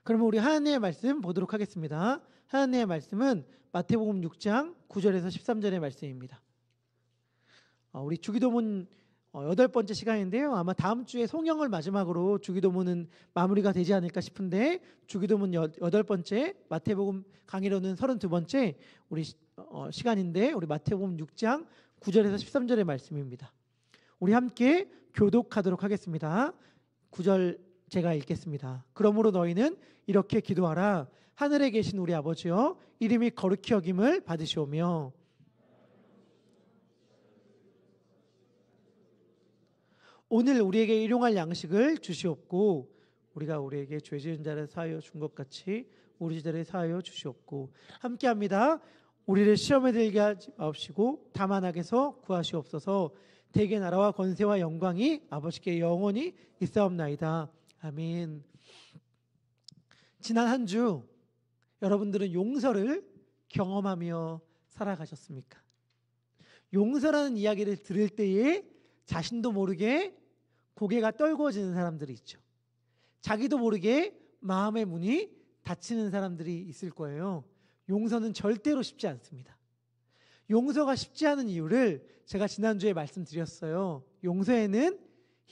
그러면 우리 하나님의 말씀 보도록 하겠습니다. 하나님의 말씀은 마태복음 6장 9절에서 13절의 말씀입니다. 우리 주기도문 8번째 시간인데요. 아마 다음 주에 송영을 마지막으로 주기도문은 마무리가 되지 않을까 싶은데 주기도문 8번째, 마태복음 강의로는 32번째 우리 시간인데 우리 마태복음 6장 9절에서 13절의 말씀입니다. 우리 함께 교독하도록 하겠습니다. 9절 제가 읽겠습니다. 그러므로 너희는 이렇게 기도하라. 하늘에 계신 우리 아버지여, 이름이 거룩히 여김을 받으시오며 오늘 우리에게 일용할 양식을 주시옵고 우리가 우리에게 죄 지은 자를 사하여 준 것 같이 우리 죄를 사하여 주시옵고. 함께합니다. 우리를 시험에 들게 하지 마옵시고 다만 악에서 구하시옵소서. 대개 나라와 권세와 영광이 아버지께 영원히 있사옵나이다. 아멘. 지난 한 주 여러분들은 용서를 경험하며 살아가셨습니까? 용서라는 이야기를 들을 때에 자신도 모르게 고개가 떨궈지는 사람들이 있죠. 자기도 모르게 마음의 문이 닫히는 사람들이 있을 거예요. 용서는 절대로 쉽지 않습니다. 용서가 쉽지 않은 이유를 제가 지난주에 말씀드렸어요. 용서에는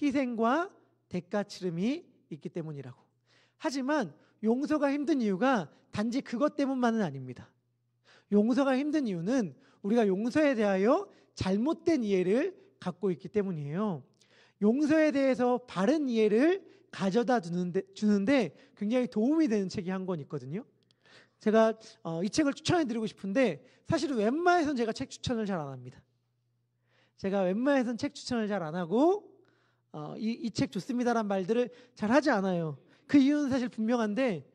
희생과 대가 치름이 있기 때문이라고. 하지만 용서가 힘든 이유가 단지 그것 때문만은 아닙니다. 용서가 힘든 이유는 우리가 용서에 대하여 잘못된 이해를 갖고 있기 때문이에요. 용서에 대해서 바른 이해를 가져다 주는데 굉장히 도움이 되는 책이 한 권 있거든요. 제가 이 책을 추천해 드리고 싶은데 사실은 웬만해서는 제가 책 추천을 잘 안 합니다. 제가 웬만해서는 책 추천을 잘 안 하고 이 책 좋습니다라는 말들을 잘 하지 않아요. 그 이유는 사실 분명한데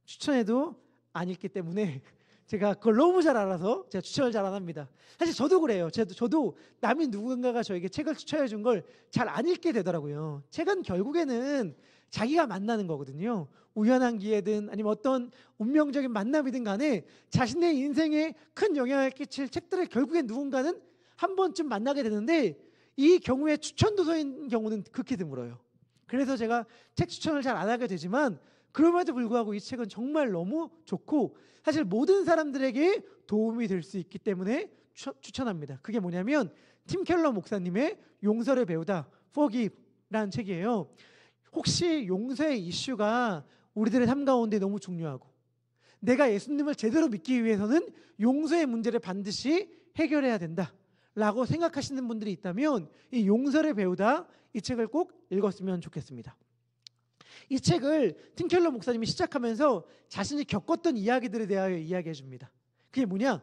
추천해도 안 읽기 때문에 제가 그걸 너무 잘 알아서 제가 추천을 잘 안 합니다. 사실 저도 그래요. 저도 남이 누군가가 저에게 책을 추천해 준 걸 잘 안 읽게 되더라고요. 책은 결국에는 자기가 만나는 거거든요. 우연한 기회든 아니면 어떤 운명적인 만남이든 간에 자신의 인생에 큰 영향을 끼칠 책들을 결국엔 누군가는 한 번쯤 만나게 되는데 이 경우에 추천 도서인 경우는 극히 드물어요. 그래서 제가 책 추천을 잘 안 하게 되지만 그럼에도 불구하고 이 책은 정말 너무 좋고 사실 모든 사람들에게 도움이 될 수 있기 때문에 추천합니다. 그게 뭐냐면 팀 켈러 목사님의 용서를 배우다 Forgive라는 책이에요. 혹시 용서의 이슈가 우리들의 삶 가운데 너무 중요하고 내가 예수님을 제대로 믿기 위해서는 용서의 문제를 반드시 해결해야 된다라고 생각하시는 분들이 있다면 이 용서를 배우다 이 책을 꼭 읽었으면 좋겠습니다. 이 책을 팀 켈러 목사님이 시작하면서 자신이 겪었던 이야기들에 대하여 이야기해 줍니다. 그게 뭐냐?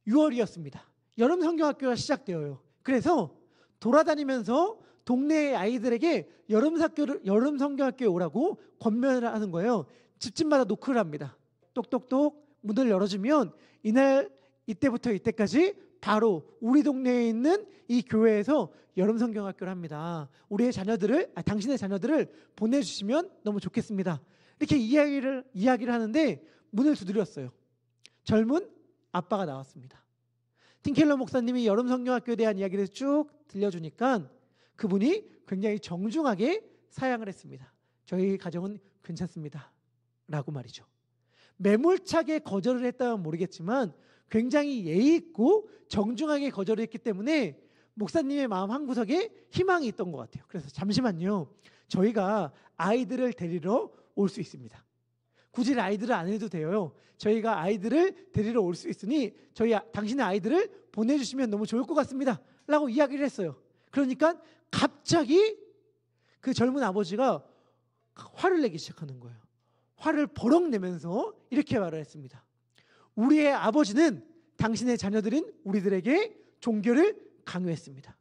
6월이었습니다. 여름 성경학교가 시작되어요. 그래서 돌아다니면서 동네의 아이들에게 여름 성경학교에 오라고 권면을 하는 거예요. 집집마다 노크를 합니다. 똑똑똑 문을 열어주면 이날 이때부터 이때까지 바로 우리 동네에 있는 이 교회에서 여름 성경학교를 합니다. 당신의 자녀들을 보내주시면 너무 좋겠습니다. 이렇게 이야기를 하는데 문을 두드렸어요. 젊은 아빠가 나왔습니다. 팀 켈러 목사님이 여름 성경학교에 대한 이야기를 쭉 들려주니까 그분이 굉장히 정중하게 사양을 했습니다. 저희 가정은 괜찮습니다. 라고 말이죠. 매몰차게 거절을 했다면 모르겠지만 굉장히 예의 있고 정중하게 거절을 했기 때문에 목사님의 마음 한구석에 희망이 있던 것 같아요. 그래서 잠시만요. 저희가 아이들을 데리러 올 수 있습니다. 굳이 아이들을 안 해도 돼요. 저희가 아이들을 데리러 올 수 있으니 당신의 아이들을 보내주시면 너무 좋을 것 같습니다. 라고 이야기를 했어요. 그러니까 갑자기 그 젊은 아버지가 화를 내기 시작하는 거예요. 화를 버럭 내면서 이렇게 말을 했습니다. 우리의 아버지는 당신의 자녀들인 우리들에게 종교를 강요했습니다.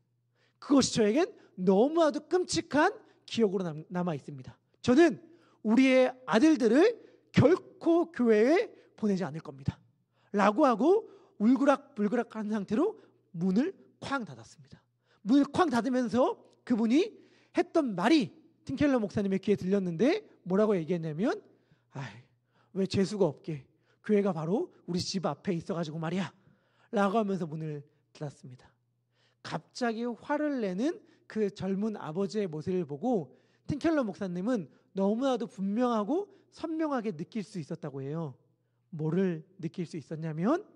그것이 저에겐 너무나도 끔찍한 기억으로 남아 있습니다. 저는 우리의 아들들을 결코 교회에 보내지 않을 겁니다. 라고 하고 울그락불그락한 상태로 문을 쾅 닫았습니다. 문을 쾅 닫으면서 그분이 했던 말이 팀 켈러 목사님의 귀에 들렸는데 뭐라고 얘기했냐면 왜 재수가 없게 교회가 바로 우리 집 앞에 있어가지고 말이야 라고 하면서 문을 닫았습니다. 갑자기 화를 내는 그 젊은 아버지의 모습을 보고 팀 켈러 목사님은 너무나도 분명하고 선명하게 느낄 수 있었다고 해요. 뭐를 느낄 수 있었냐면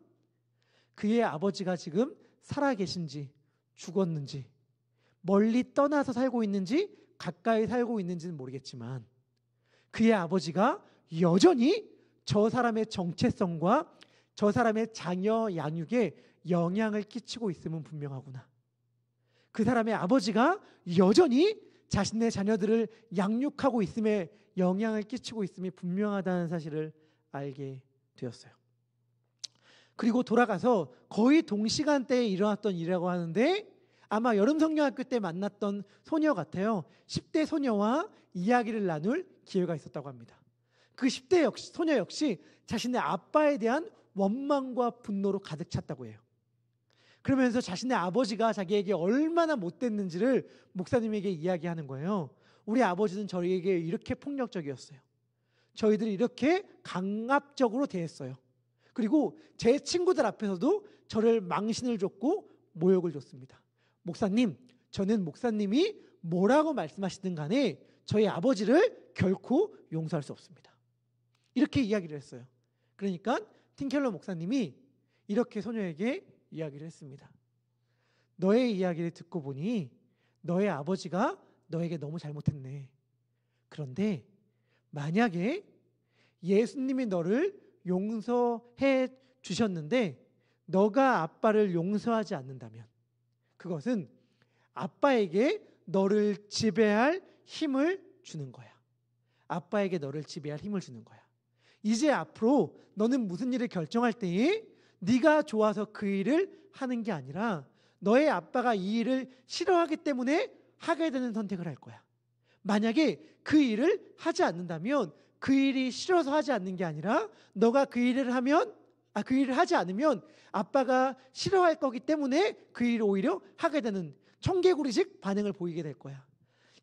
그의 아버지가 지금 살아계신지 죽었는지, 멀리 떠나서 살고 있는지 가까이 살고 있는지는 모르겠지만 그의 아버지가 여전히 저 사람의 정체성과 저 사람의 자녀 양육에 영향을 끼치고 있음은 분명하구나. 그 사람의 아버지가 여전히 자신의 자녀들을 양육하고 있음에 영향을 끼치고 있음이 분명하다는 사실을 알게 되었어요. 그리고 돌아가서 거의 동시간대에 일어났던 일이라고 하는데 아마 여름성경학교 때 만났던 소녀 같아요. 10대 소녀와 이야기를 나눌 기회가 있었다고 합니다. 그 10대 소녀 역시 자신의 아빠에 대한 원망과 분노로 가득 찼다고 해요. 그러면서 자신의 아버지가 자기에게 얼마나 못됐는지를 목사님에게 이야기하는 거예요. 우리 아버지는 저희에게 이렇게 폭력적이었어요. 저희들이 이렇게 강압적으로 대했어요. 그리고 제 친구들 앞에서도 저를 망신을 줬고 모욕을 줬습니다. 목사님, 저는 목사님이 뭐라고 말씀하시든 간에 저희 아버지를 결코 용서할 수 없습니다. 이렇게 이야기를 했어요. 그러니까 팀켈러 목사님이 이렇게 소녀에게 이야기를 했습니다. 너의 이야기를 듣고 보니 너의 아버지가 너에게 너무 잘못했네. 그런데 만약에 예수님이 너를 용서해 주셨는데 너가 아빠를 용서하지 않는다면 그것은 아빠에게 너를 지배할 힘을 주는 거야. 아빠에게 너를 지배할 힘을 주는 거야. 이제 앞으로 너는 무슨 일을 결정할 때에 네가 좋아서 그 일을 하는 게 아니라 너의 아빠가 이 일을 싫어하기 때문에 하게 되는 선택을 할 거야. 만약에 그 일을 하지 않는다면 그 일이 싫어서 하지 않는 게 아니라 너가 그 일을 하지 않으면 아빠가 싫어할 거기 때문에 그 일을 오히려 하게 되는 청개구리식 반응을 보이게 될 거야.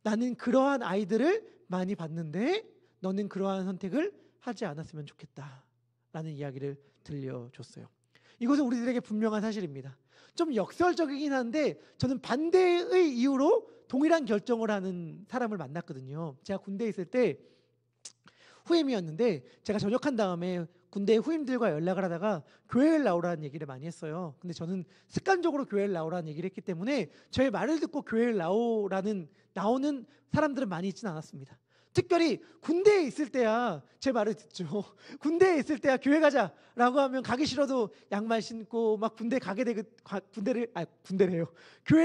나는 그러한 아이들을 많이 봤는데 너는 그러한 선택을 하지 않았으면 좋겠다 라는 이야기를 들려줬어요. 이것은 우리들에게 분명한 사실입니다. 좀 역설적이긴 한데 저는 반대의 이유로 동일한 결정을 하는 사람을 만났거든요. 제가 군대에 있을 때 후임이었는데 제가 전역한 다음에 군대 후임들과 연락을 하다가 교회를 나오라는 얘기를 많이 했어요. 근데 저는 습관적으로 교회를 나오라는 얘기를 했기 때문에 저의 말을 듣고 교회를 나오는 사람들은 많이 있지는 않았습니다. 특별히 군대에 있을 때야 제 말을 듣죠. 군대에 있을 때야 교회 가자라고 하면 가기 싫어도 양말 신고 막 교회를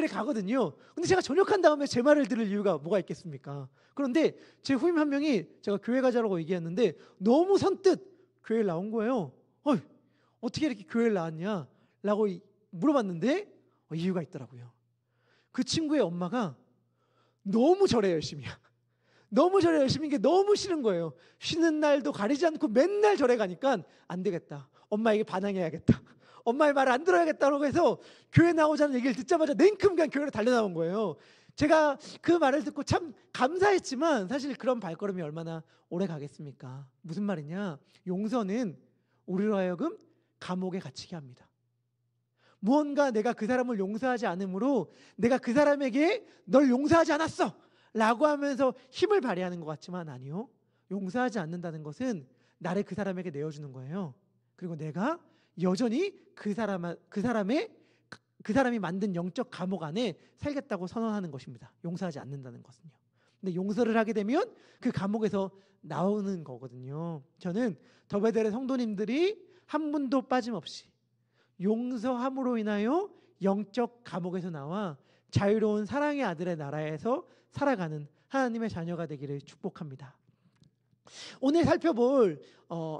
가거든요. 근데 제가 전역한 다음에 제 말을 들을 이유가 뭐가 있겠습니까? 그런데 제 후임 한 명이 제가 교회 가자라고 얘기했는데 너무 선뜻 교회를 나온 거예요. 어떻게 이렇게 교회를 나왔냐? 라고 물어봤는데 이유가 있더라고요. 그 친구의 엄마가 너무 절에 열심히야. 너무 절에 열심히 게 너무 싫은 거예요. 쉬는 날도 가리지 않고 맨날 절에 가니까 안 되겠다. 엄마에게 반항해야겠다. 엄마의 말을 안 들어야겠다고 해서 교회 나오자는 얘기를 듣자마자 냉큼 그냥 교회로 달려나온 거예요. 제가 그 말을 듣고 참 감사했지만 사실 그런 발걸음이 얼마나 오래 가겠습니까? 무슨 말이냐? 용서는 우리로 하여금 감옥에 갇히게 합니다. 무언가 내가 그 사람을 용서하지 않으므로 내가 그 사람에게 널 용서하지 않았어 라고 하면서 힘을 발휘하는 것 같지만 아니요. 용서하지 않는다는 것은 나를 그 사람에게 내어주는 거예요. 그리고 내가 여전히 그 사람이 만든 영적 감옥 안에 살겠다고 선언하는 것입니다. 용서하지 않는다는 것은요. 근데 용서를 하게 되면 그 감옥에서 나오는 거거든요. 저는 더베델의 성도님들이 한 분도 빠짐없이 용서함으로 인하여 영적 감옥에서 나와 자유로운 사랑의 아들의 나라에서 살아가는 하나님의 자녀가 되기를 축복합니다. 오늘 살펴볼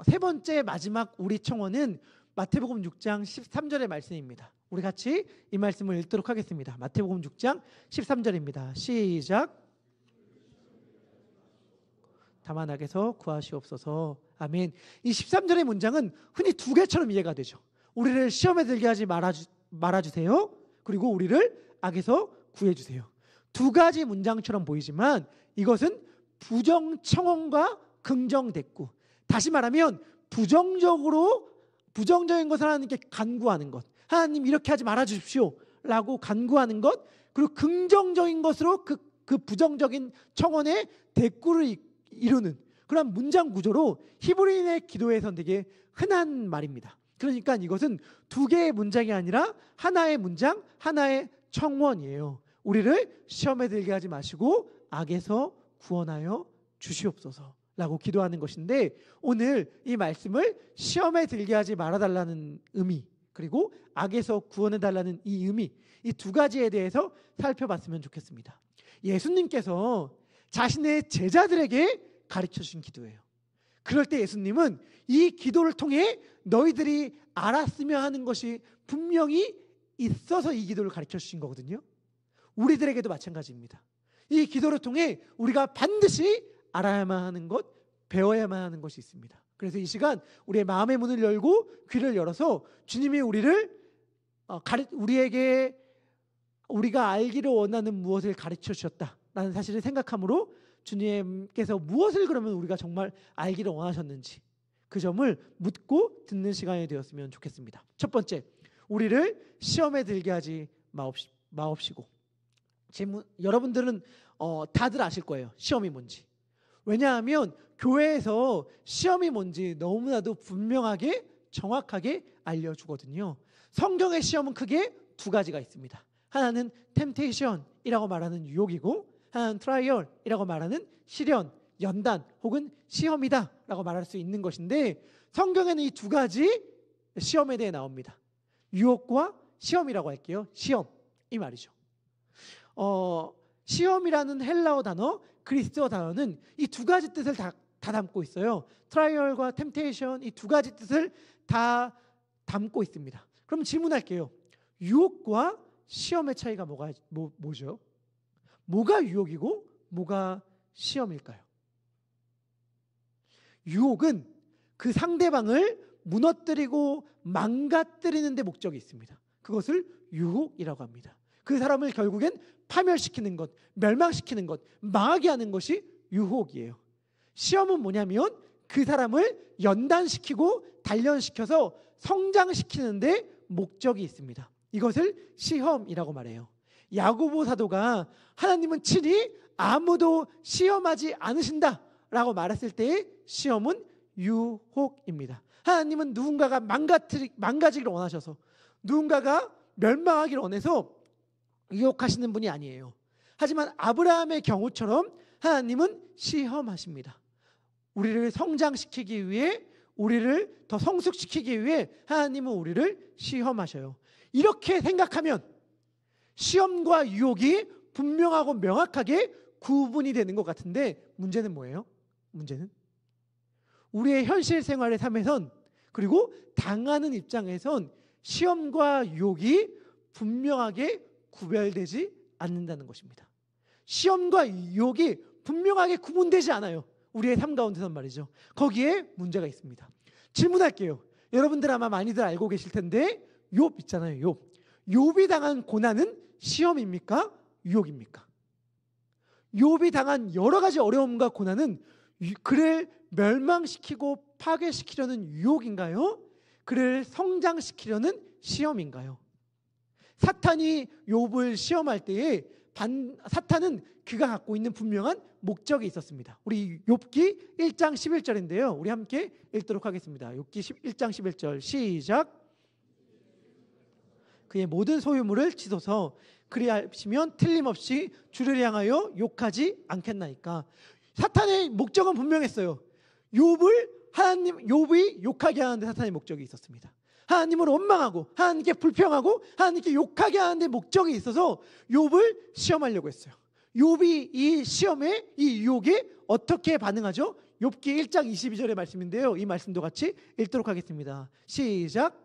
세 번째 마지막 우리 청원은 마태복음 6장 13절의 말씀입니다. 우리 같이 이 말씀을 읽도록 하겠습니다. 마태복음 6장 13절입니다. 시작. 다만 악에서 구하시옵소서. 아멘. 이 13절의 문장은 흔히 두 개처럼 이해가 되죠. 우리를 시험에 들게 하지 말아주세요. 그리고 우리를 악에서 구해주세요. 두 가지 문장처럼 보이지만 이것은 부정청원과 긍정대꾸. 다시 말하면 부정적인 것을 하나님께 간구하는 것. 하나님 이렇게 하지 말아주십시오 라고 간구하는 것. 그리고 긍정적인 것으로 그 부정적인 청원에 대꾸를 이루는 그런 문장 구조로 히브리인의 기도에선 되게 흔한 말입니다. 그러니까 이것은 두 개의 문장이 아니라 하나의 문장, 하나의 청원이에요. 우리를 시험에 들게 하지 마시고 악에서 구원하여 주시옵소서라고 기도하는 것인데, 오늘 이 말씀을 시험에 들게 하지 말아달라는 의미, 그리고 악에서 구원해달라는 이 의미, 이 두 가지에 대해서 살펴봤으면 좋겠습니다. 예수님께서 자신의 제자들에게 가르쳐 주신 기도예요. 그럴 때 예수님은 이 기도를 통해 너희들이 알았으면 하는 것이 분명히 있어서 이 기도를 가르쳐 주신 거거든요. 우리들에게도 마찬가지입니다. 이 기도를 통해 우리가 반드시 알아야만 하는 것, 배워야만 하는 것이 있습니다. 그래서 이 시간 우리의 마음의 문을 열고 귀를 열어서 주님이 우리에게 우리가 알기를 원하는 무엇을 가르쳐 주셨다라는 사실을 생각함으로 주님께서 무엇을 그러면 우리가 정말 알기를 원하셨는지 그 점을 묻고 듣는 시간이 되었으면 좋겠습니다. 첫 번째, 우리를 시험에 들게 하지 마옵시고. 여러분들은 다들 아실 거예요. 시험이 뭔지. 왜냐하면 교회에서 시험이 뭔지 너무나도 분명하게 정확하게 알려주거든요. 성경의 시험은 크게 두 가지가 있습니다. 하나는 템테이션이라고 말하는 유혹이고, 하나는 트라이얼이라고 말하는 시련, 연단 혹은 시험이다 라고 말할 수 있는 것인데, 성경에는 이 두 가지 시험에 대해 나옵니다. 유혹과 시험이라고 할게요. 시험, 이 말이죠. 시험이라는 헬라어 단어, 그리스어 단어는 이 두 가지 뜻을 다 담고 있어요. 트라이얼과 템테이션, 이 두 가지 뜻을 다 담고 있습니다. 그럼 질문할게요. 유혹과 시험의 차이가 뭐죠? 뭐가 유혹이고 뭐가 시험일까요? 유혹은 그 상대방을 무너뜨리고 망가뜨리는 데 목적이 있습니다. 그것을 유혹이라고 합니다. 그 사람을 결국엔 파멸시키는 것, 멸망시키는 것, 망하게 하는 것이 유혹이에요. 시험은 뭐냐면 그 사람을 연단시키고 단련시켜서 성장시키는 데 목적이 있습니다. 이것을 시험이라고 말해요. 야고보 사도가 하나님은 친히 아무도 시험하지 않으신다라고 말했을 때의 시험은 유혹입니다. 하나님은 누군가가 망가지기를 원하셔서, 누군가가 멸망하기를 원해서 유혹하시는 분이 아니에요. 하지만 아브라함의 경우처럼 하나님은 시험하십니다. 우리를 성장시키기 위해, 우리를 더 성숙시키기 위해 하나님은 우리를 시험하셔요. 이렇게 생각하면 시험과 유혹이 분명하고 명확하게 구분이 되는 것 같은데, 문제는 뭐예요? 문제는 우리의 현실 생활의 삶에선, 그리고 당하는 입장에선 시험과 유혹이 분명하게 구별되지 않는다는 것입니다. 시험과 유혹이 분명하게 구분되지 않아요. 우리의 삶 가운데선 말이죠. 거기에 문제가 있습니다. 질문할게요. 여러분들 아마 많이들 알고 계실 텐데, 욥 있잖아요. 욥이 당한 고난은 시험입니까? 유혹입니까? 욥이 당한 여러 가지 어려움과 고난은 그를 멸망시키고 파괴시키려는 유혹인가요? 그를 성장시키려는 시험인가요? 사탄이 욥을 시험할 때에 사탄은 그가 갖고 있는 분명한 목적이 있었습니다. 우리 욥기 1장 11절인데요. 우리 함께 읽도록 하겠습니다. 욥기 1장 11절 시작. 그의 모든 소유물을 치소서. 그리하시면 틀림없이 주를 향하여 욕하지 않겠나이까. 사탄의 목적은 분명했어요. 욥이 욕하게 하는데 사탄의 목적이 있었습니다. 하나님을 원망하고 하나님께 불평하고 하나님께 욕하게 하는데 목적이 있어서 욥을 시험하려고 했어요. 욥이 이 시험에, 이 유혹에 어떻게 반응하죠? 욥기 1장 22절의 말씀인데요. 이 말씀도 같이 읽도록 하겠습니다. 시작.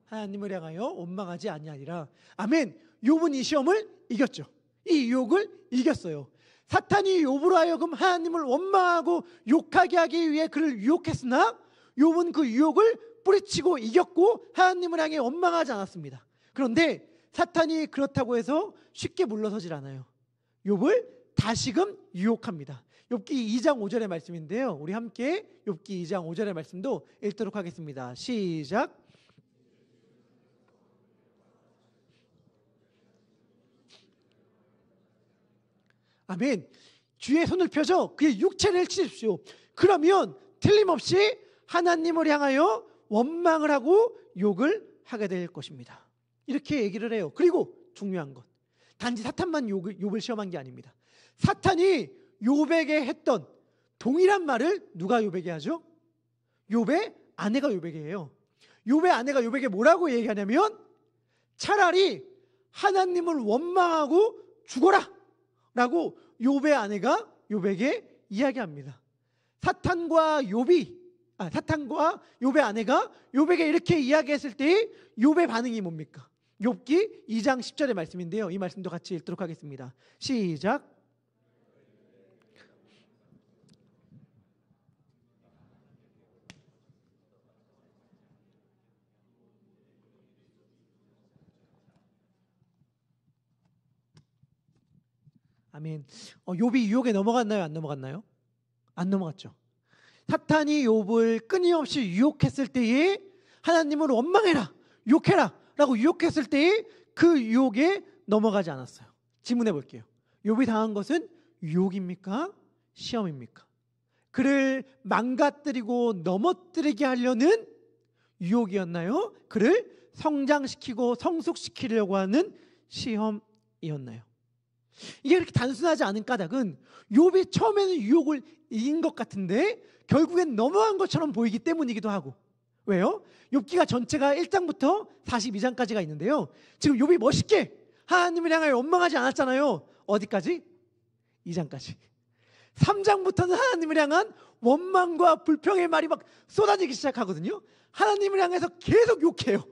하나님을 향하여 원망하지 아니하리라. 아멘. 욥은 이 시험을 이겼죠. 이 유혹을 이겼어요. 사탄이 욥으로 하여금 하나님을 원망하고 욕하게 하기 위해 그를 유혹했으나 욥은 그 유혹을 뿌리치고 이겼고 하나님을 향해 원망하지 않았습니다. 그런데 사탄이 그렇다고 해서 쉽게 물러서질 않아요. 욥을 다시금 유혹합니다. 욥기 2장 5절의 말씀인데요. 우리 함께 욥기 2장 5절의 말씀도 읽도록 하겠습니다. 시작. 아멘. 주의 손을 펴서 그의 육체를 치십시오. 그러면 틀림없이 하나님을 향하여 원망을 하고 욕을 하게 될 것입니다. 이렇게 얘기를 해요. 그리고 중요한 것, 단지 사탄만 욥을 시험한 게 아닙니다. 사탄이 욥에게 했던 동일한 말을 누가 욥에게 하죠? 욥의 아내가 욥에게 해요. 욥의 아내가 욥에게 뭐라고 얘기하냐면 차라리 하나님을 원망하고 죽어라 라고 욥의 아내가 욥에게 이야기합니다. 사탄과 욥의 아내가 욥에게 이렇게 이야기했을 때 욥의 반응이 뭡니까? 욥기 2장 10절의 말씀인데요. 이 말씀도 같이 읽도록 하겠습니다. 시작. 아멘. 욥이 유혹에 넘어갔나요? 안 넘어갔나요? 안 넘어갔죠. 사탄이 욥을 끊임없이 유혹했을 때에 하나님을 원망해라, 욕해라 라고 유혹했을 때에 그 유혹에 넘어가지 않았어요. 질문해 볼게요. 욥이 당한 것은 유혹입니까? 시험입니까? 그를 망가뜨리고 넘어뜨리게 하려는 유혹이었나요? 그를 성장시키고 성숙시키려고 하는 시험이었나요? 이게 이렇게 단순하지 않은 까닭은 욥이 처음에는 유혹을 이긴 것 같은데 결국엔 넘어간 것처럼 보이기 때문이기도 하고. 왜요? 욥기가 전체가 1장부터 42장까지가 있는데요. 지금 욥이 멋있게 하나님을 향하여 원망하지 않았잖아요. 어디까지? 2장까지. 3장부터는 하나님을 향한 원망과 불평의 말이 막 쏟아지기 시작하거든요. 하나님을 향해서 계속 욕해요.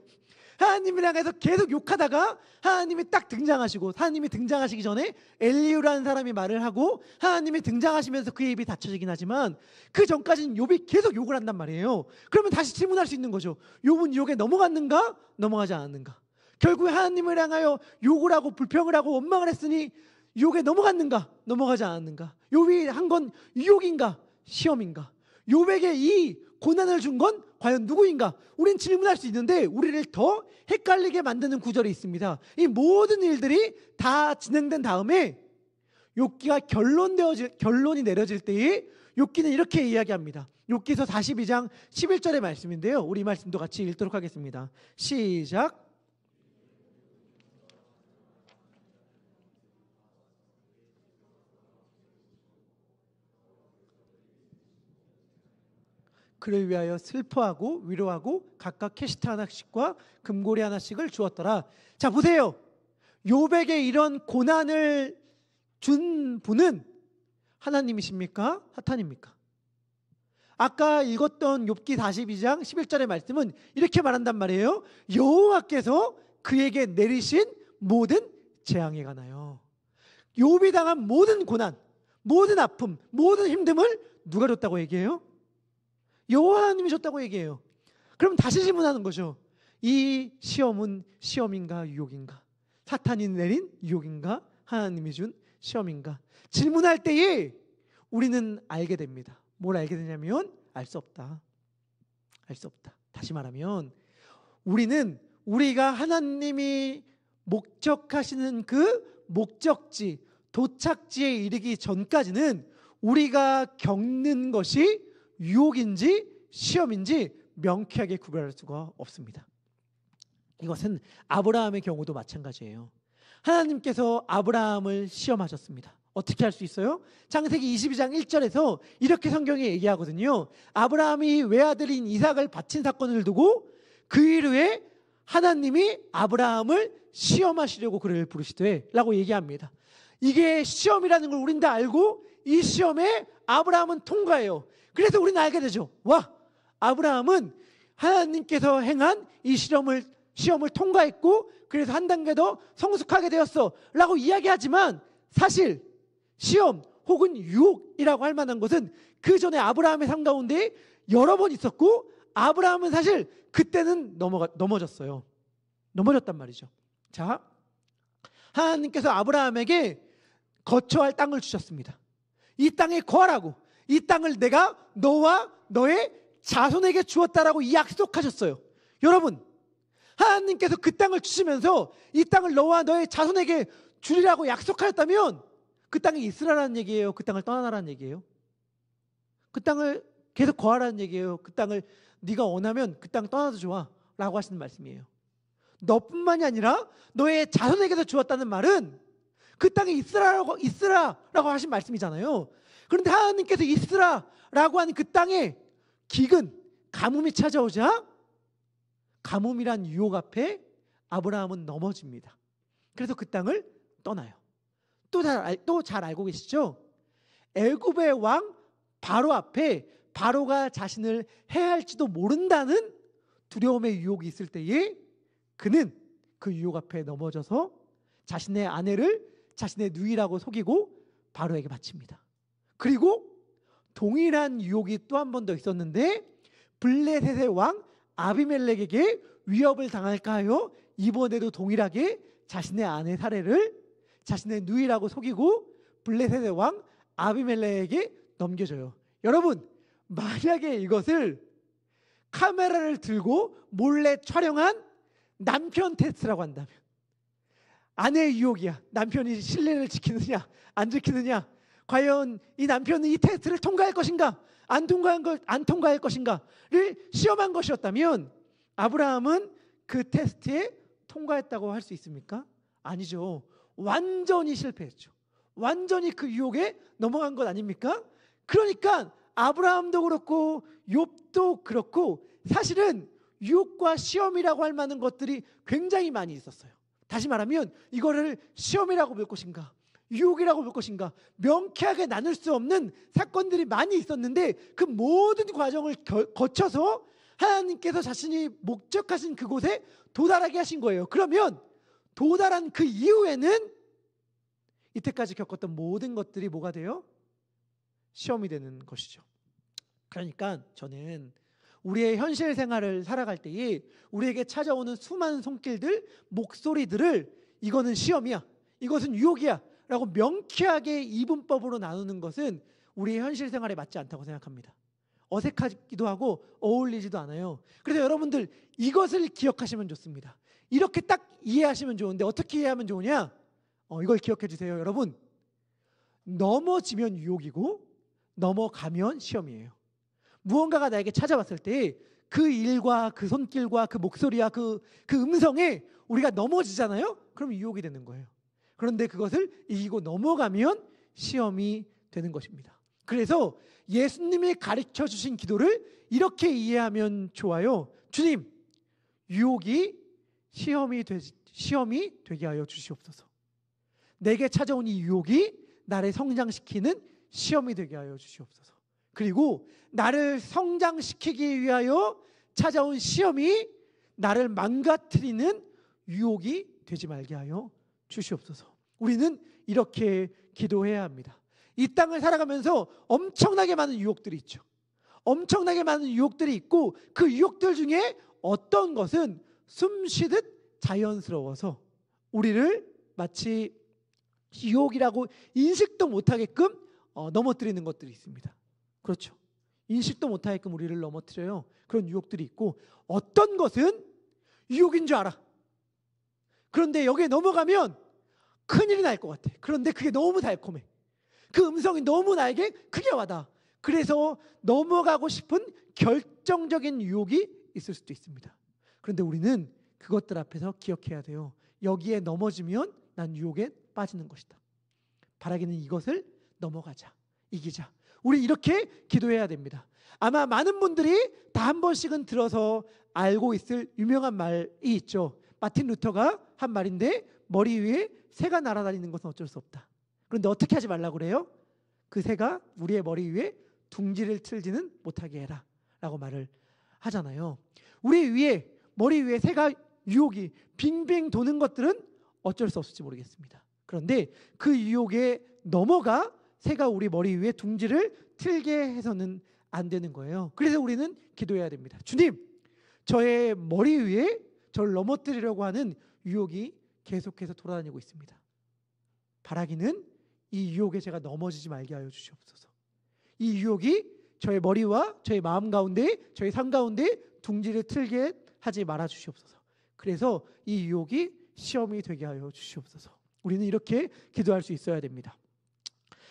하나님을 향해서 계속 욕하다가 하나님이 딱 등장하시고, 하나님이 등장하시기 전에 엘리후라는 사람이 말을 하고 하나님이 등장하시면서 그의 입이 닫혀지긴 하지만 그 전까지는 욥이 계속 욕을 한단 말이에요. 그러면 다시 질문할 수 있는 거죠. 욥은 욕에 넘어갔는가? 넘어가지 않았는가? 결국에 하나님을 향하여 욕을 하고 불평을 하고 원망을 했으니 욕에 넘어갔는가? 넘어가지 않았는가? 욥이 한 건 유혹인가? 시험인가? 욥에게 이 고난을 준 건 과연 누구인가? 우린 질문할 수 있는데 우리를 더 헷갈리게 만드는 구절이 있습니다. 이 모든 일들이 다 진행된 다음에 욥기가 결론이 내려질 때에 욥기는 이렇게 이야기합니다. 욥기서 42장 11절의 말씀인데요. 우리 말씀도 같이 읽도록 하겠습니다. 시작. 그를 위하여 슬퍼하고 위로하고 각각 캐시트 하나씩과 금고리 하나씩을 주었더라. 자, 보세요. 욥에게 이런 고난을 준 분은 하나님이십니까? 사탄입니까? 아까 읽었던 욥기 42장 11절의 말씀은 이렇게 말한단 말이에요. 여호와께서 그에게 내리신 모든 재앙에 관하여. 욥이 당한 모든 고난, 모든 아픔, 모든 힘듦을 누가 줬다고 얘기해요? 여호와 하나님이 줬다고 얘기해요. 그럼 다시 질문하는 거죠. 이 시험은 시험인가 유혹인가? 사탄이 내린 유혹인가? 하나님이 준 시험인가? 질문할 때에 우리는 알게 됩니다. 뭘 알게 되냐면 알 수 없다. 알 수 없다. 다시 말하면 우리는 우리가 하나님이 목적하시는 그 목적지, 도착지에 이르기 전까지는 우리가 겪는 것이 유혹인지 시험인지 명쾌하게 구별할 수가 없습니다. 이것은 아브라함의 경우도 마찬가지예요. 하나님께서 아브라함을 시험하셨습니다. 어떻게 할 수 있어요? 창세기 22장 1절에서 이렇게 성경이 얘기하거든요. 아브라함이 외아들인 이삭을 바친 사건을 두고 그 일 후에 하나님이 아브라함을 시험하시려고 그를 부르시되 라고 얘기합니다. 이게 시험이라는 걸 우린 다 알고 이 시험에 아브라함은 통과해요. 그래서 우리는 알게 되죠. 와, 아브라함은 하나님께서 행한 이 시험을 통과했고 그래서 한 단계 더 성숙하게 되었어 라고 이야기하지만 사실 시험 혹은 유혹이라고 할 만한 것은 그 전에 아브라함의 삶 가운데 여러 번 있었고 아브라함은 사실 그때는 넘어졌어요. 넘어졌단 말이죠. 자, 하나님께서 아브라함에게 거처할 땅을 주셨습니다. 이 땅에 거하라고. 이 땅을 내가 너와 너의 자손에게 주었다라고 약속하셨어요. 여러분, 하나님께서 그 땅을 주시면서 이 땅을 너와 너의 자손에게 주리라고 약속하셨다면 그 땅에 있으라는 얘기예요? 그 땅을 떠나라는 얘기예요? 그 땅을 계속 거하라는 얘기예요? 그 땅을 네가 원하면 그 땅 떠나도 좋아 라고 하시는 말씀이에요. 너뿐만이 아니라 너의 자손에게도 주었다는 말은 그 땅에 있으라라고 하신 말씀이잖아요. 그런데 하나님께서 있으라라고 하는 그 땅에 기근, 가뭄이 찾아오자 가뭄이란 유혹 앞에 아브라함은 넘어집니다. 그래서 그 땅을 떠나요. 또 잘 알고 계시죠? 애굽의 왕 바로 앞에 바로가 자신을 해할지도 모른다는 두려움의 유혹이 있을 때에 그는 그 유혹 앞에 넘어져서 자신의 아내를 자신의 누이라고 속이고 바로에게 바칩니다. 그리고 동일한 유혹이 또 한 번 더 있었는데 블레셋의 왕 아비멜렉에게 위협을 당할까 하여 이번에도 동일하게 자신의 아내 사례를 자신의 누이라고 속이고 블레셋의 왕 아비멜렉에게 넘겨줘요. 여러분, 만약에 이것을 카메라를 들고 몰래 촬영한 남편 테스트라고 한다면, 아내의 유혹이야. 남편이 신뢰를 지키느냐 안 지키느냐, 과연 이 남편은 이 테스트를 통과할 것인가 안 통과할 것인가를 시험한 것이었다면 아브라함은 그 테스트에 통과했다고 할 수 있습니까? 아니죠. 완전히 실패했죠. 완전히 그 유혹에 넘어간 것 아닙니까? 그러니까 아브라함도 그렇고 욥도 그렇고 사실은 유혹과 시험이라고 할 만한 것들이 굉장히 많이 있었어요. 다시 말하면 이거를 시험이라고 볼 것인가 유혹이라고 볼 것인가 명쾌하게 나눌 수 없는 사건들이 많이 있었는데 그 모든 과정을 거쳐서 하나님께서 자신이 목적하신 그곳에 도달하게 하신 거예요. 그러면 도달한 그 이후에는 이때까지 겪었던 모든 것들이 뭐가 돼요? 시험이 되는 것이죠. 그러니까 저는 우리의 현실 생활을 살아갈 때에 우리에게 찾아오는 수많은 손길들, 목소리들을 이거는 시험이야, 이것은 유혹이야 라고 명쾌하게 이분법으로 나누는 것은 우리의 현실 생활에 맞지 않다고 생각합니다. 어색하기도 하고 어울리지도 않아요. 그래서 여러분들 이것을 기억하시면 좋습니다. 이렇게 딱 이해하시면 좋은데 어떻게 이해하면 좋으냐? 이걸 기억해 주세요. 여러분, 넘어지면 유혹이고 넘어가면 시험이에요. 무언가가 나에게 찾아왔을 때 그 일과 그 손길과 그 목소리와 그 음성에 우리가 넘어지잖아요. 그럼 유혹이 되는 거예요. 그런데 그것을 이기고 넘어가면 시험이 되는 것입니다. 그래서 예수님이 가르쳐 주신 기도를 이렇게 이해하면 좋아요. 주님, 유혹이 시험이 되게 하여 주시옵소서. 내게 찾아온 이 유혹이 나를 성장시키는 시험이 되게 하여 주시옵소서. 그리고 나를 성장시키기 위하여 찾아온 시험이 나를 망가뜨리는 유혹이 되지 말게 하여 주시옵소서. 우리는 이렇게 기도해야 합니다. 이 땅을 살아가면서 엄청나게 많은 유혹들이 있죠. 엄청나게 많은 유혹들이 있고 그 유혹들 중에 어떤 것은 숨쉬듯 자연스러워서 우리를 마치 유혹이라고 인식도 못하게끔 넘어뜨리는 것들이 있습니다. 그렇죠. 인식도 못하게끔 우리를 넘어뜨려요. 그런 유혹들이 있고 어떤 것은 유혹인 줄 알아. 그런데 여기에 넘어가면 큰일이 날 것 같아. 그런데 그게 너무 달콤해. 그 음성이 너무 나에게 크게 와닿아. 그래서 넘어가고 싶은 결정적인 유혹이 있을 수도 있습니다. 그런데 우리는 그것들 앞에서 기억해야 돼요. 여기에 넘어지면 난 유혹에 빠지는 것이다. 바라기는 이것을 넘어가자, 이기자. 우리 이렇게 기도해야 됩니다. 아마 많은 분들이 다 한 번씩은 들어서 알고 있을 유명한 말이 있죠. 마틴 루터가 한 말인데 머리 위에 새가 날아다니는 것은 어쩔 수 없다. 그런데 어떻게 하지 말라고 그래요? 그 새가 우리의 머리 위에 둥지를 틀지는 못하게 해라 라고 말을 하잖아요. 우리 위에 머리 위에 새가 유혹이 빙빙 도는 것들은 어쩔 수 없을지 모르겠습니다. 그런데 그 유혹에 넘어가 새가 우리 머리 위에 둥지를 틀게 해서는 안 되는 거예요. 그래서 우리는 기도해야 됩니다. 주님, 저의 머리 위에 저를 넘어뜨리려고 하는 유혹이 계속해서 돌아다니고 있습니다. 바라기는 이 유혹에 제가 넘어지지 말게 하여 주시옵소서. 이 유혹이 저의 머리와 저의 마음 가운데, 저의 삶 가운데 둥지를 틀게 하지 말아 주시옵소서. 그래서 이 유혹이 시험이 되게 하여 주시옵소서. 우리는 이렇게 기도할 수 있어야 됩니다.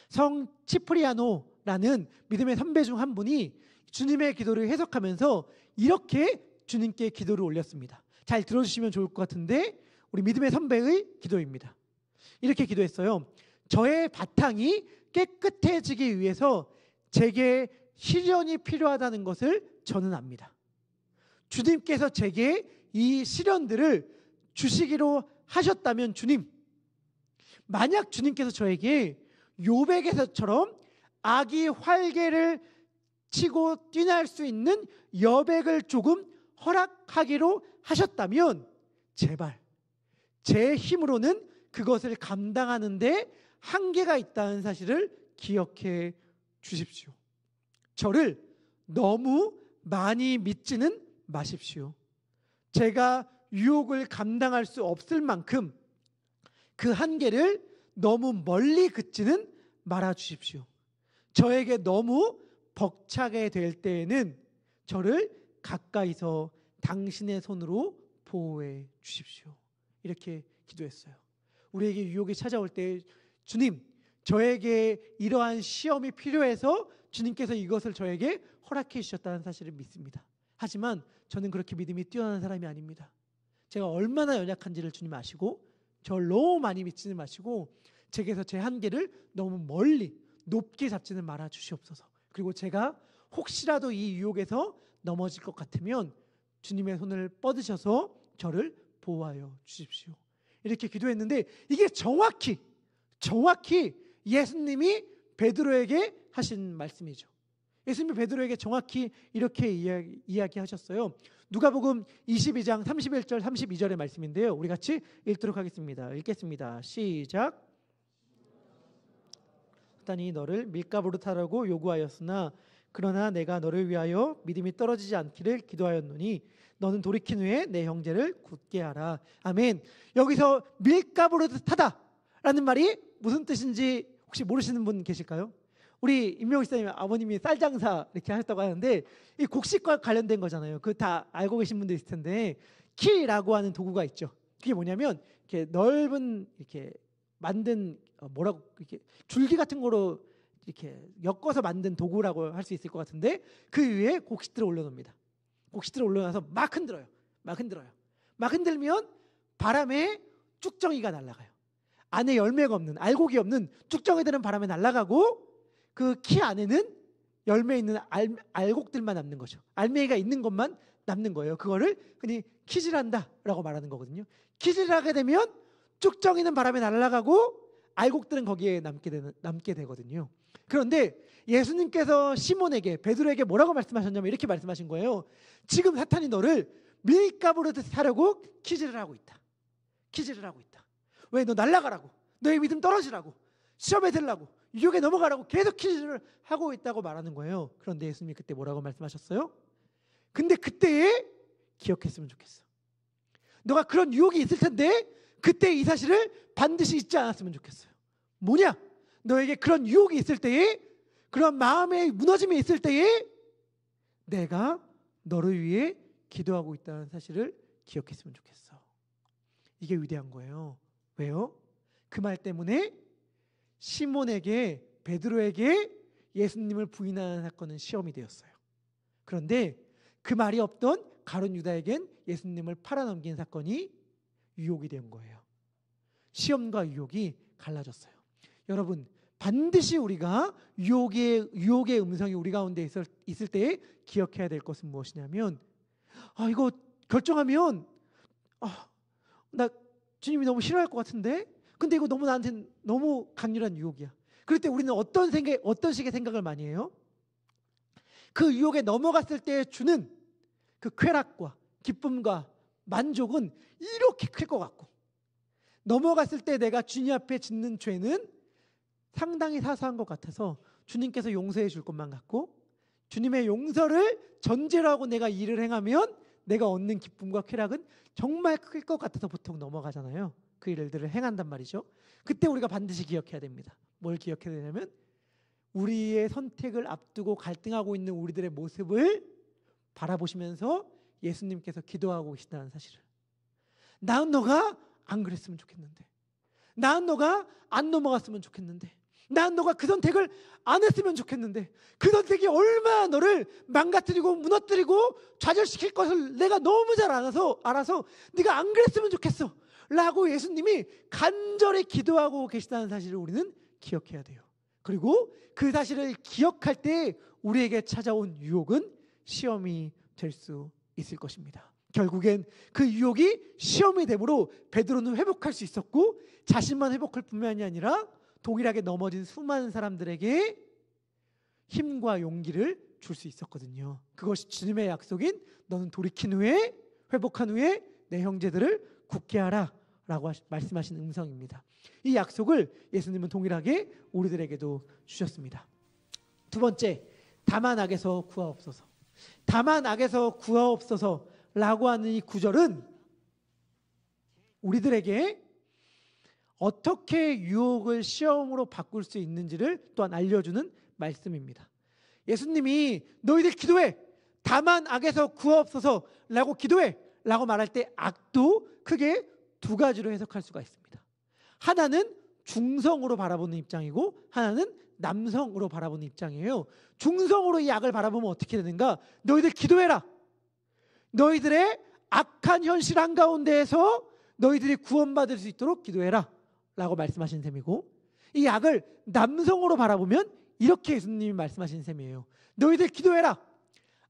성 치프리아노라는 믿음의 선배 중 한 분이 주님의 기도를 해석하면서 이렇게 주님께 기도를 올렸습니다. 잘 들어주시면 좋을 것 같은데 우리 믿음의 선배의 기도입니다. 이렇게 기도했어요. 저의 바탕이 깨끗해지기 위해서 제게 시련이 필요하다는 것을 저는 압니다. 주님께서 제게 이 시련들을 주시기로 하셨다면 주님, 만약 주님께서 저에게 요백에서처럼 악이 활개를 치고 뛰날 수 있는 여백을 조금 허락하기로 하셨다면 제발 제 힘으로는 그것을 감당하는데 한계가 있다는 사실을 기억해 주십시오. 저를 너무 많이 믿지는 마십시오. 제가 유혹을 감당할 수 없을 만큼 그 한계를 너무 멀리 긋지는 말아 주십시오. 저에게 너무 벅차게 될 때에는 저를 가까이서 당신의 손으로 보호해 주십시오. 이렇게 기도했어요. 우리에게 유혹이 찾아올 때 주님, 저에게 이러한 시험이 필요해서 주님께서 이것을 저에게 허락해 주셨다는 사실을 믿습니다. 하지만 저는 그렇게 믿음이 뛰어난 사람이 아닙니다. 제가 얼마나 연약한지를 주님 아시고 저를 너무 많이 믿지는 마시고 제게서 제 한계를 너무 멀리 높게 잡지는 말아 주시옵소서. 그리고 제가 혹시라도 이 유혹에서 넘어질 것 같으면 주님의 손을 뻗으셔서 저를 보호하여 주십시오. 이렇게 기도했는데 이게 정확히 예수님이 베드로에게 하신 말씀이죠. 예수님이 베드로에게 정확히 이렇게 이야기하셨어요. 누가복음 22장 31절 32절의 말씀인데요. 우리 같이 읽도록 하겠습니다. 읽겠습니다. 시작. 사탄이 너를 밀가부로 타라고 요구하였으나 그러나 내가 너를 위하여 믿음이 떨어지지 않기를 기도하였노니 너는 돌이킨 후에 내 형제를 굳게 하라. 아멘. 여기서 밀가부로 타다라는 말이 무슨 뜻인지 혹시 모르시는 분 계실까요? 우리 임명희 목사님 아버님이 쌀장사 이렇게 하셨다고 하는데 이 곡식과 관련된 거잖아요. 그 다 알고 계신 분들 있을 텐데 키라고 하는 도구가 있죠. 그게 뭐냐면 이렇게 넓은 이렇게 만든 뭐라고 이렇게 줄기 같은 거로 이렇게 엮어서 만든 도구라고 할 수 있을 것 같은데 그 위에 곡식들을 올려놓습니다. 곡식들을 올려놔서 막 흔들어요. 막 흔들면 바람에 쭉정이가 날아가요. 안에 열매가 없는 알곡이 없는 쭉정이들은 바람에 날아가고 그 키 안에는 열매 있는 알곡들만 남는 거죠. 알맹이가 있는 것만 남는 거예요. 그거를 흔히 키질한다라고 말하는 거거든요. 키질하게 되면 쭉정이는 바람에 날아가고 알곡들은 거기에 남게 되거든요. 그런데 예수님께서 시몬에게 베드로에게 뭐라고 말씀하셨냐면 이렇게 말씀하신 거예요. 지금 사탄이 너를 밀가부로 타려고 키질을 하고 있다. 왜? 너 날아가라고. 너의 믿음 떨어지라고. 시험에 들라고. 유혹에 넘어가라고 계속 키질을 하고 있다고 말하는 거예요. 그런데 예수님이 그때 뭐라고 말씀하셨어요? 근데 그때에 기억했으면 좋겠어. 너가 그런 유혹이 있을 텐데 그때 이 사실을 반드시 잊지 않았으면 좋겠어요. 뭐냐? 너에게 그런 유혹이 있을 때에 그런 마음의 무너짐이 있을 때에 내가 너를 위해 기도하고 있다는 사실을 기억했으면 좋겠어. 이게 위대한 거예요. 왜요? 그 말 때문에 시몬에게 베드로에게 예수님을 부인하는 사건은 시험이 되었어요. 그런데 그 말이 없던 가룟 유다에겐 예수님을 팔아넘긴 사건이 유혹이 된 거예요. 시험과 유혹이 갈라졌어요. 여러분 반드시 우리가 유혹의 음성이 우리 가운데 있을 때에 기억해야 될 것은 무엇이냐면 이거 결정하면 나 주님이 너무 싫어할 것 같은데 근데 이거 너무 나한테는 너무 강렬한 유혹이야. 그럴 때 우리는 어떤 식의 생각을 많이 해요? 그 유혹에 넘어갔을 때 주는 그 쾌락과 기쁨과 만족은 이렇게 클 것 같고 넘어갔을 때 내가 주님 앞에 짓는 죄는 상당히 사소한 것 같아서 주님께서 용서해 줄 것만 같고 주님의 용서를 전제로 하고 내가 일을 행하면 내가 얻는 기쁨과 쾌락은 정말 클 것 같아서 보통 넘어가잖아요. 그 일들을 행한단 말이죠. 그때 우리가 반드시 기억해야 됩니다. 뭘 기억해야 되냐면 우리의 선택을 앞두고 갈등하고 있는 우리들의 모습을 바라보시면서 예수님께서 기도하고 계시다는 사실을. 나는 너가 안 그랬으면 좋겠는데, 나는 너가 안 넘어갔으면 좋겠는데, 난 너가 그 선택을 안 했으면 좋겠는데 그 선택이 얼마나 너를 망가뜨리고 무너뜨리고 좌절시킬 것을 내가 너무 잘 알아서 네가 안 그랬으면 좋겠어 라고 예수님이 간절히 기도하고 계시다는 사실을 우리는 기억해야 돼요. 그리고 그 사실을 기억할 때 우리에게 찾아온 유혹은 시험이 될 수 있을 것입니다. 결국엔 그 유혹이 시험이 되므로 베드로는 회복할 수 있었고 자신만 회복할 뿐만이 아니라 동일하게 넘어진 수많은 사람들에게 힘과 용기를 줄 수 있었거든요. 그것이 주님의 약속인 너는 돌이킨 후에 회복한 후에 내 형제들을 굳게 하라 라고 말씀하신 음성입니다. 이 약속을 예수님은 동일하게 우리들에게도 주셨습니다. 두 번째, 다만 악에서 구하옵소서. 다만 악에서 구하옵소서 라고 하는 이 구절은 우리들에게 어떻게 유혹을 시험으로 바꿀 수 있는지를 또한 알려주는 말씀입니다. 예수님이 너희들 기도해 다만 악에서 구하옵소서 라고 기도해 라고 말할 때 악도 크게 두 가지로 해석할 수가 있습니다. 하나는 중성으로 바라보는 입장이고 하나는 남성으로 바라보는 입장이에요. 중성으로 이 악을 바라보면 어떻게 되는가? 너희들 기도해라. 너희들의 악한 현실 한가운데에서 너희들이 구원받을 수 있도록 기도해라 라고 말씀하신 셈이고, 이 악을 남성으로 바라보면 이렇게 예수님이 말씀하신 셈이에요. 너희들 기도해라.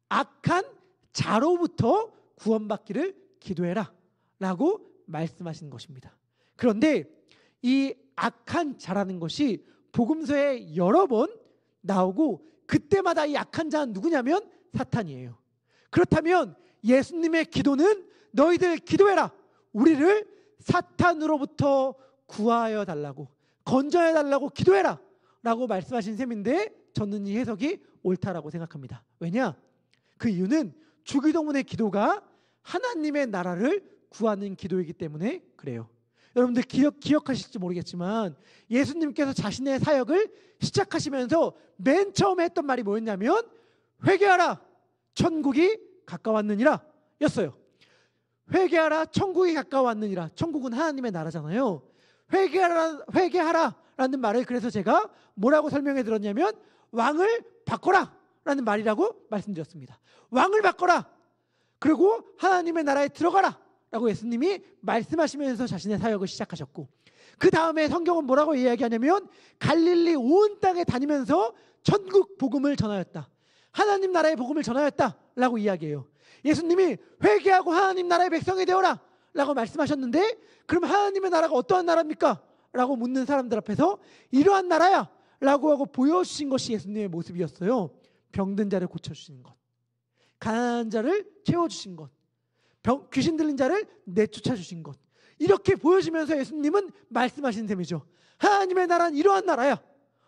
악한 자로부터 구원받기를 기도해라 라고 말씀하신 것입니다. 그런데 이 악한 자라는 것이 복음서에 여러 번 나오고 그때마다 이 악한 자는 누구냐면 사탄이에요. 그렇다면 예수님의 기도는 너희들 기도해라. 우리를 사탄으로부터 구하여 달라고, 건져야 달라고 기도해라 라고 말씀하신 셈인데 저는 이 해석이 옳다라고 생각합니다. 왜냐? 그 이유는 주기도문의 기도가 하나님의 나라를 구하는 기도이기 때문에 그래요. 여러분들 기억하실지 모르겠지만 예수님께서 자신의 사역을 시작하시면서 맨 처음에 했던 말이 뭐였냐면 회개하라 천국이 가까웠느니라 였어요. 회개하라 천국이 가까웠느니라. 천국은 하나님의 나라잖아요. 회개하라 라는 말을 그래서 제가 뭐라고 설명해 드렸냐면 왕을 바꿔라 라는 말이라고 말씀드렸습니다. 왕을 바꿔라. 그리고 하나님의 나라에 들어가라 라고 예수님이 말씀하시면서 자신의 사역을 시작하셨고, 그 다음에 성경은 뭐라고 이야기하냐면 갈릴리 온 땅에 다니면서 천국 복음을 전하였다. 하나님 나라의 복음을 전하였다 라고 이야기해요. 예수님이 회개하고 하나님 나라의 백성이 되어라 라고 말씀하셨는데 그럼 하나님의 나라가 어떠한 나라입니까? 라고 묻는 사람들 앞에서 이러한 나라야 라고 하고 보여주신 것이 예수님의 모습이었어요. 병든 자를 고쳐주시는 것, 가난한 자를 채워주신 것, 귀신 들린 자를 내쫓아 주신 것, 이렇게 보여지면서 예수님은 말씀하신 셈이죠. 하나님의 나라는 이러한 나라야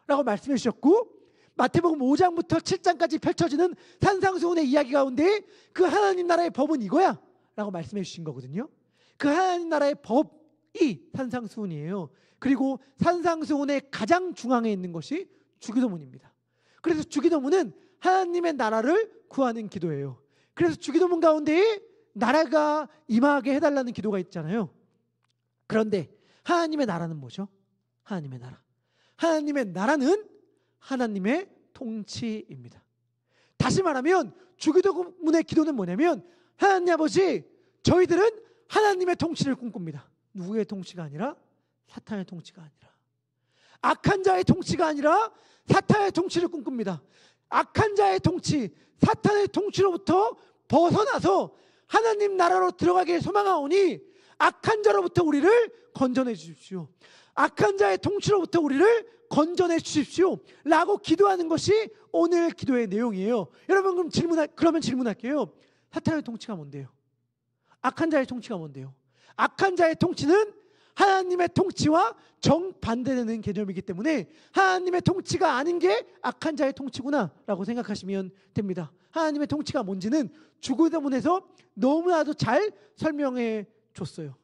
라고 말씀해 주셨고, 마태복음 5장부터 7장까지 펼쳐지는 산상수훈의 이야기 가운데 그 하나님 나라의 법은 이거야 라고 말씀해 주신 거거든요. 그 하나님 나라의 법이 산상수훈이에요. 그리고 산상수훈의 가장 중앙에 있는 것이 주기도문입니다. 그래서 주기도문은 하나님의 나라를 구하는 기도예요. 그래서 주기도문 가운데에 나라가 임하게 해달라는 기도가 있잖아요. 그런데 하나님의 나라는 뭐죠? 하나님의 나라. 하나님의 나라는 하나님의 통치입니다. 다시 말하면 주기도문의 기도는 뭐냐면 하나님 아버지, 저희들은 하나님의 통치를 꿈꿉니다. 누구의 통치가 아니라 사탄의 통치가 아니라, 악한 자의 통치가 아니라 사탄의 통치를 꿈꿉니다. 악한 자의 통치, 사탄의 통치로부터 벗어나서 하나님 나라로 들어가길 소망하오니 악한 자로부터 우리를 건져내 주십시오. 악한 자의 통치로부터 우리를 건져내 주십시오 라고 기도하는 것이 오늘 기도의 내용이에요. 여러분 그러면 질문할게요. 사탄의 통치가 뭔데요? 악한 자의 통치가 뭔데요? 악한 자의 통치는 하나님의 통치와 정반대되는 개념이기 때문에 하나님의 통치가 아닌 게 악한 자의 통치구나 라고 생각하시면 됩니다. 하나님의 통치가 뭔지는 주기도문에서 너무나도 잘 설명해 줬어요.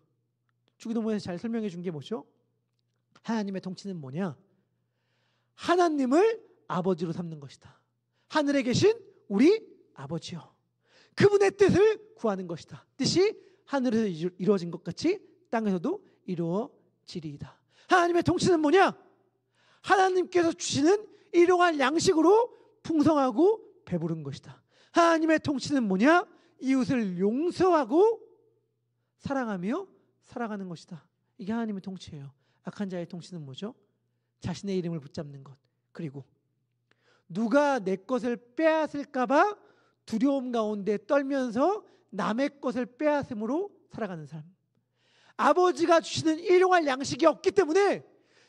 주기도문에서 잘 설명해 준 게 뭐죠? 하나님의 통치는 뭐냐? 하나님을 아버지로 삼는 것이다. 하늘에 계신 우리 아버지요, 그분의 뜻을 구하는 것이다. 뜻이 하늘에서 이루어진 것 같이 땅에서도 이루어지리이다. 하나님의 통치는 뭐냐? 하나님께서 주시는 일용할 양식으로 풍성하고 배부른 것이다. 하나님의 통치는 뭐냐? 이웃을 용서하고 사랑하며 살아가는 것이다. 이게 하나님의 통치예요. 악한 자의 통치는 뭐죠? 자신의 이름을 붙잡는 것. 그리고 누가 내 것을 빼앗을까 봐 두려움 가운데 떨면서 남의 것을 빼앗음으로 살아가는 삶. 아버지가 주시는 일용할 양식이 없기 때문에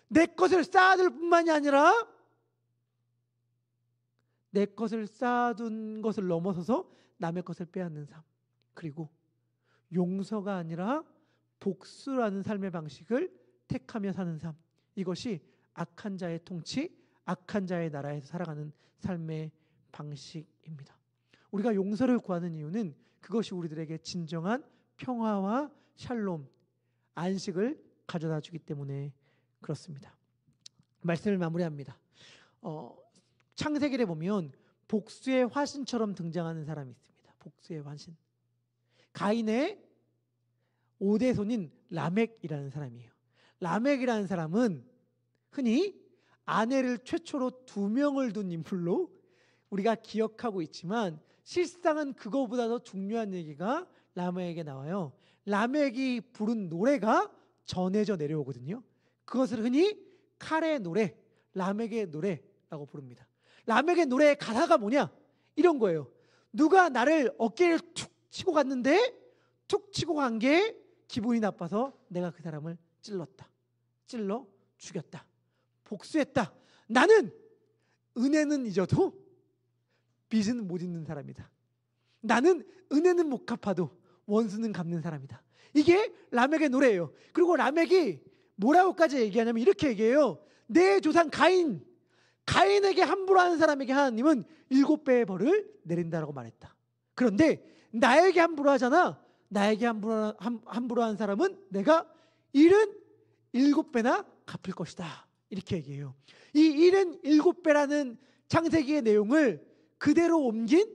내 것을 쌓아둘 뿐만이 아니라 내 것을 쌓아둔 것을 넘어서서 남의 것을 빼앗는 삶. 그리고 용서가 아니라 복수라는 삶의 방식을 택하며 사는 삶. 이것이 악한 자의 통치, 악한 자의 나라에서 살아가는 삶의 방식입니다. 우리가 용서를 구하는 이유는 그것이 우리들에게 진정한 평화와 샬롬, 안식을 가져다 주기 때문에 그렇습니다. 말씀을 마무리합니다. 창세기를 보면 복수의 화신처럼 등장하는 사람이 있습니다. 복수의 화신. 가인의 5대 손인 라멕이라는 사람이에요. 라멕이라는 사람은 흔히 아내를 최초로 2명을 둔 인물로 우리가 기억하고 있지만 실상은 그거보다 더 중요한 얘기가 라멕에게 나와요. 라멕이 부른 노래가 전해져 내려오거든요. 그것을 흔히 칼의 노래, 라멕의 노래라고 부릅니다. 라멕의 노래의 가사가 뭐냐? 이런 거예요. 누가 나를 어깨를 툭 치고 갔는데 툭 치고 간 게 기분이 나빠서 내가 그 사람을 찔렀다. 찔러 죽였다. 복수했다. 나는 은혜는 잊어도 빚은 못 잊는 사람이다. 나는 은혜는 못 갚아도 원수는 갚는 사람이다. 이게 라멕의 노래예요. 그리고 라멕이 뭐라고까지 얘기하냐면 이렇게 얘기해요. 내 조상 가인에게 함부로 하는 사람에게 하나님은 7배의 벌을 내린다라고 말했다. 그런데 나에게 함부로 하잖아. 나에게 함부로 하는 사람은 내가 77배나 갚을 것이다. 이렇게 얘기해요. 이 77배라는 창세기의 내용을 그대로 옮긴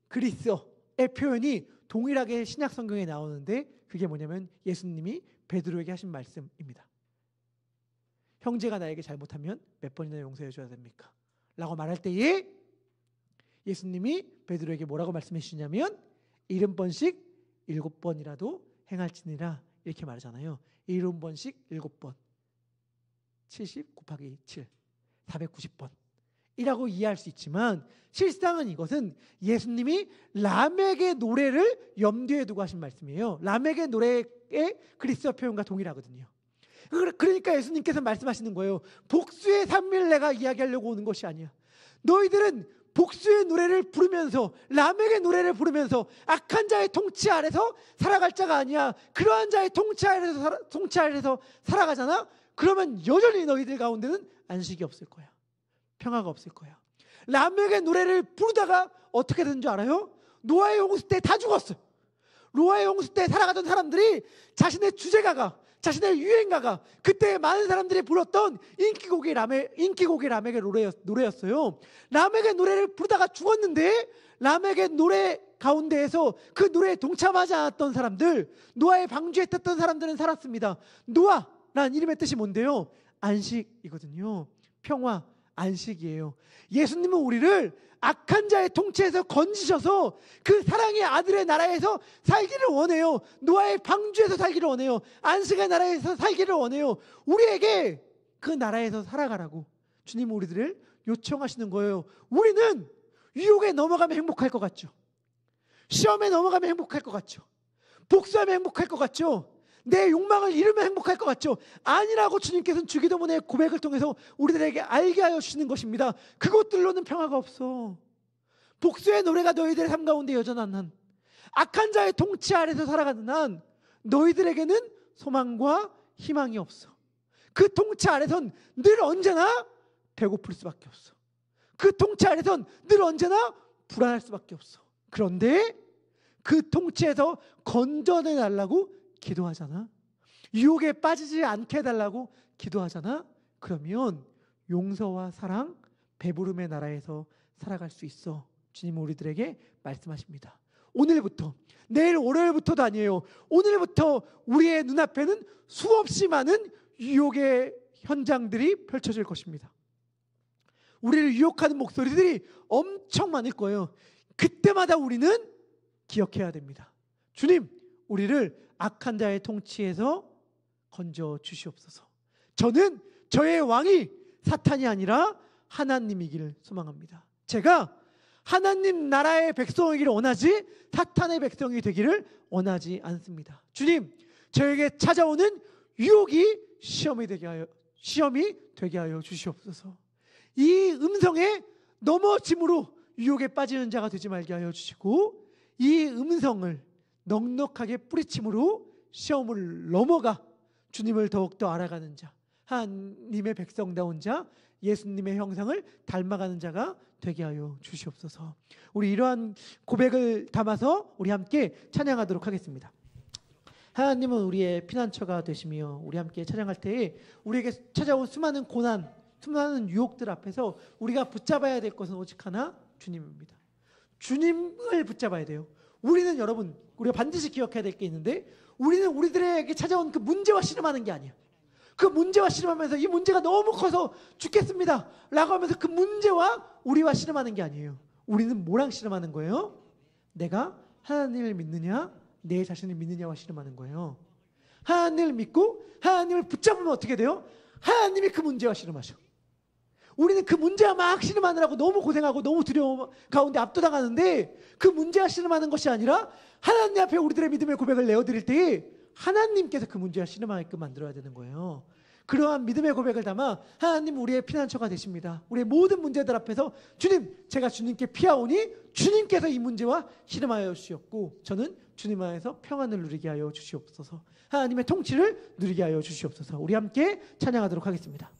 그리스어의 표현이 동일하게 신약 성경에 나오는데 그게 뭐냐면 예수님이 베드로에게 하신 말씀입니다. 형제가 나에게 잘못하면 몇 번이나 용서해 줘야 됩니까? 라고 말할 때에 예수님이 베드로에게 뭐라고 말씀해 주시냐면 70번씩 7번이라도 행할지니라 이렇게 말하잖아요. 70번씩 7번 70 곱하기 7 490번 이라고 이해할 수 있지만 실상은 이것은 예수님이 라멕의 노래를 염두에 두고 하신 말씀이에요. 라멕의 노래의 그리스어 표현과 동일하거든요. 그러니까 예수님께서 말씀하시는 거예요. 복수의 삶을 내가 이야기하려고 오는 것이 아니야. 너희들은 복수의 노래를 부르면서 라멕의 노래를 부르면서 악한 자의 통치 아래서 살아갈 자가 아니야. 그러한 자의 통치 아래서 살아가잖아. 그러면 여전히 너희들 가운데는 안식이 없을 거야. 평화가 없을 거야. 라멕의 노래를 부르다가 어떻게 되는 줄 알아요? 노아의 홍수 때 다 죽었어. 노아의 홍수 때 살아가던 사람들이 자신의 주제가가, 자신의 유행가가 그때 많은 사람들이 불렀던 인기곡이 라멕의 노래였어요. 라멕의 노래를 부르다가 죽었는데 라멕의 노래 가운데에서 그 노래에 동참하지 않았던 사람들, 노아의 방주에 탔던 사람들은 살았습니다. 노아라는 이름의 뜻이 뭔데요? 안식이거든요. 평화, 안식이에요. 예수님은 우리를 악한 자의 통치에서 건지셔서 그 사랑의 아들의 나라에서 살기를 원해요. 노아의 방주에서 살기를 원해요. 안식의 나라에서 살기를 원해요. 우리에게 그 나라에서 살아가라고 주님은 우리들을 요청하시는 거예요. 우리는 유혹에 넘어가면 행복할 것 같죠? 시험에 넘어가면 행복할 것 같죠? 복수하면 행복할 것 같죠? 내 욕망을 이루면 행복할 것 같죠? 아니라고 주님께서는 주기도문의 고백을 통해서 우리들에게 알게 하여 주시는 것입니다. 그것들로는 평화가 없어. 복수의 노래가 너희들의 삶 가운데 여전한 한, 악한 자의 통치 아래서 살아가는 한 너희들에게는 소망과 희망이 없어. 그 통치 아래선 늘 언제나 배고플 수밖에 없어. 그 통치 아래선 늘 언제나 불안할 수밖에 없어. 그런데 그 통치에서 건져내 달라고 기도하잖아. 유혹에 빠지지 않게 해달라고 기도하잖아. 그러면 용서와 사랑, 배부름의 나라에서 살아갈 수 있어. 주님은 우리들에게 말씀하십니다. 오늘부터, 내일 월요일부터도 아니에요. 오늘부터 우리의 눈앞에는 수없이 많은 유혹의 현장들이 펼쳐질 것입니다. 우리를 유혹하는 목소리들이 엄청 많을 거예요. 그때마다 우리는 기억해야 됩니다. 주님, 우리를 악한 자의 통치에서 건져 주시옵소서. 저는 저의 왕이 사탄이 아니라 하나님이기를 소망합니다. 제가 하나님 나라의 백성이기를 원하지 사탄의 백성이 되기를 원하지 않습니다. 주님, 저에게 찾아오는 유혹이 시험이 되게 하여 주시옵소서. 이 음성에 넘어짐으로 유혹에 빠지는 자가 되지 말게 하여 주시고, 이 음성을 넉넉하게 뿌리침으로 시험을 넘어가 주님을 더욱더 알아가는 자, 하나님의 백성다운 자, 예수님의 형상을 닮아가는 자가 되게 하여 주시옵소서. 우리 이러한 고백을 담아서 우리 함께 찬양하도록 하겠습니다. 하나님은 우리의 피난처가 되시며, 우리 함께 찬양할 때에 우리에게 찾아온 수많은 고난, 수많은 유혹들 앞에서 우리가 붙잡아야 될 것은 오직 하나, 주님입니다. 주님을 붙잡아야 돼요. 우리는 여러분, 우리가 반드시 기억해야 될 게 있는데, 우리는 우리들에게 찾아온 그 문제와 씨름하는 게 아니에요. 그 문제와 씨름하면서 이 문제가 너무 커서 죽겠습니다 라고 하면서 그 문제와 우리와 씨름하는 게 아니에요. 우리는 뭐랑 씨름하는 거예요? 내가 하나님을 믿느냐, 내 자신을 믿느냐와 씨름하는 거예요. 하나님을 믿고 하나님을 붙잡으면 어떻게 돼요? 하나님이 그 문제와 씨름하셔. 우리는 그 문제와 막 씨름하느라고 너무 고생하고 너무 두려움 가운데 압도당하는데, 그 문제와 씨름하는 것이 아니라 하나님 앞에 우리들의 믿음의 고백을 내어드릴 때에 하나님께서 그 문제와 씨름하게끔 만들어야 되는 거예요. 그러한 믿음의 고백을 담아 하나님 우리의 피난처가 되십니다. 우리의 모든 문제들 앞에서 주님, 제가 주님께 피하오니 주님께서 이 문제와 씨름하여 주시옵고, 저는 주님 안에서 평안을 누리게 하여 주시옵소서. 하나님의 통치를 누리게 하여 주시옵소서. 우리 함께 찬양하도록 하겠습니다.